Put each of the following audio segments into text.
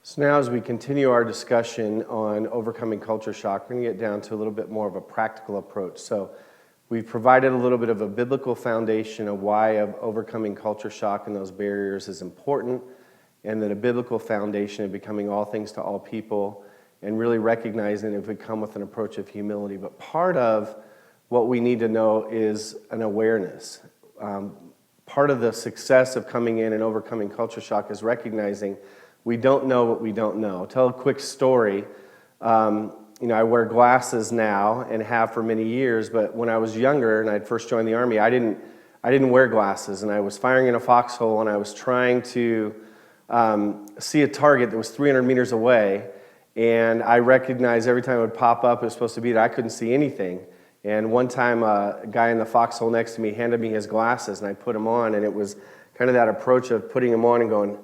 So now as we continue our discussion on overcoming culture shock, we're going to get down to a little bit more of a practical approach. So we've provided a little bit of a biblical foundation of why overcoming culture shock and those barriers is important, and then a biblical foundation of becoming all things to all people, and really recognizing if we come with an approach of humility. But part of what we need to know is an awareness. Part of the success of coming in and overcoming culture shock is recognizing we don't know what we don't know. I'll tell a quick story. I wear glasses now and have for many years, but when I was younger and I'd first joined the Army, I didn't wear glasses, and I was firing in a foxhole, and I was trying to see a target that was 300 meters away, and I recognized every time it would pop up, it was supposed to be that I couldn't see anything. And one time, a guy in the foxhole next to me handed me his glasses, and I put them on, and it was kind of that approach of putting them on and going,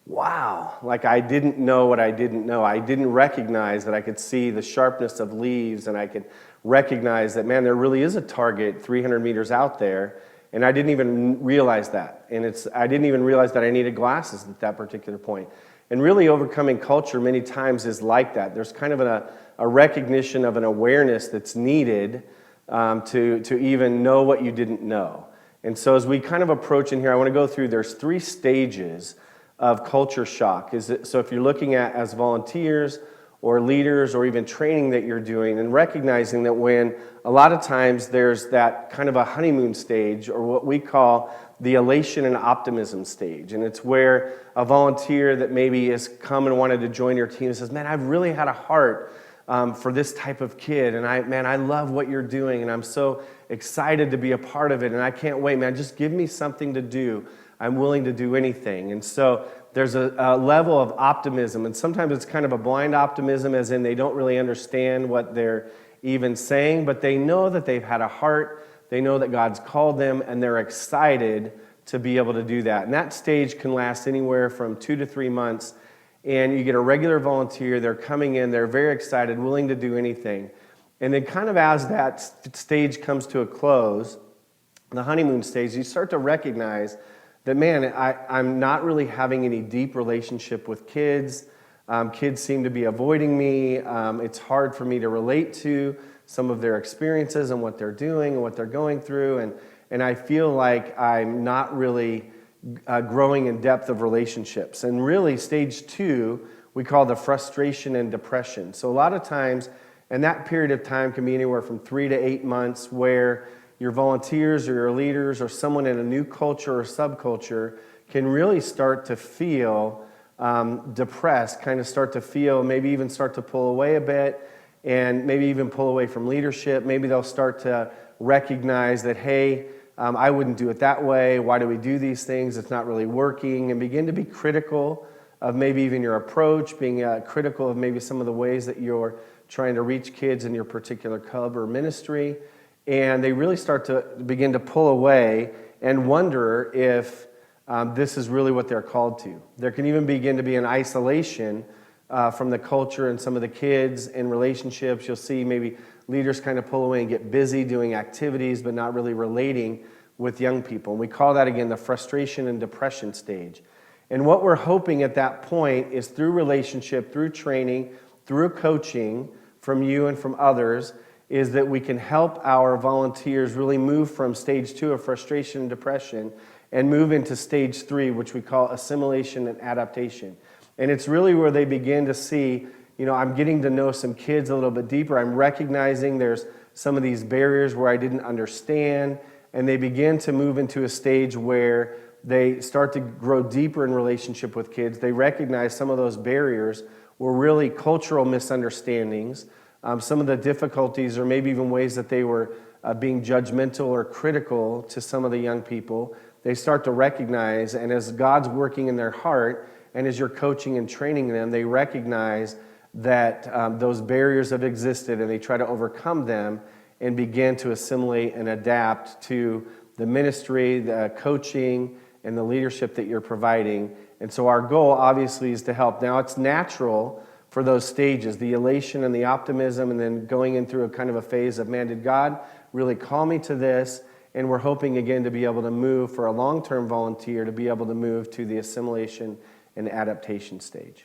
wow, like I didn't know what I didn't know. I didn't recognize that I could see the sharpness of leaves, and I could recognize that, man, there really is a target 300 meters out there, and I didn't even realize that. And I didn't even realize that I needed glasses at that particular point. And really overcoming culture many times is like that. There's kind of a recognition of an awareness that's needed to even know what you didn't know. And so as we kind of approach in here, I want to go through, there's 3 stages of culture shock. So if you're looking at as volunteers or leaders or even training that you're doing, and recognizing that when a lot of times there's that kind of a honeymoon stage, or what we call the Elation and Optimism stage, and it's where a volunteer that maybe has come and wanted to join your team says, man, I've really had a heart for this type of kid, and I love what you're doing, and I'm so excited to be a part of it, and I can't wait, man, just give me something to do. I'm willing to do anything. And so there's a level of optimism, and sometimes it's kind of a blind optimism, as in they don't really understand what they're even saying, but they know that they've had a heart, they know that God's called them, and they're excited to be able to do that. And that stage can last anywhere from 2 to 3 months, and you get a regular volunteer, they're coming in, they're very excited, willing to do anything. And then kind of as that stage comes to a close, the honeymoon stage, you start to recognize that, man, I'm not really having any deep relationship with kids. Kids seem to be avoiding me. It's hard for me to relate to some of their experiences and what they're doing and what they're going through. And I feel like I'm not really growing in depth of relationships. And really, stage 2, we call the frustration and depression. So a lot of times, and that period of time can be anywhere from 3 to 8 months, where your volunteers or your leaders or someone in a new culture or subculture can really start to feel depressed, kind of start to feel, maybe even start to pull away a bit, and maybe even pull away from leadership. Maybe they'll start to recognize that, hey, I wouldn't do it that way. Why do we do these things? It's not really working, and begin to be critical of maybe even your approach, being critical of maybe some of the ways that you're trying to reach kids in your particular club or ministry. And they really start to begin to pull away and wonder if this is really what they're called to. There can even begin to be an isolation from the culture and some of the kids and relationships. You'll see maybe leaders kind of pull away and get busy doing activities, but not really relating with young people. And we call that, again, the frustration and depression stage. And what we're hoping at that point is, through relationship, through training, through coaching from you and from others, is that we can help our volunteers really move from stage 2 of frustration and depression and move into stage 3, which we call assimilation and adaptation. And it's really where they begin to see, I'm getting to know some kids a little bit deeper. I'm recognizing there's some of these barriers where I didn't understand, and they begin to move into a stage where they start to grow deeper in relationship with kids. They recognize some of those barriers were really cultural misunderstandings. Some of the difficulties, or maybe even ways that they were being judgmental or critical to some of the young people, they start to recognize, and as God's working in their heart, and as you're coaching and training them, they recognize that those barriers have existed, and they try to overcome them and begin to assimilate and adapt to the ministry, the coaching, and the leadership that you're providing. And so our goal, obviously, is to help. Now, it's natural for those stages, the elation and the optimism, and then going in through a kind of a phase of, man, did God really call me to this? And we're hoping, again, to be able to move, for a long-term volunteer, to be able to move to the assimilation and adaptation stage.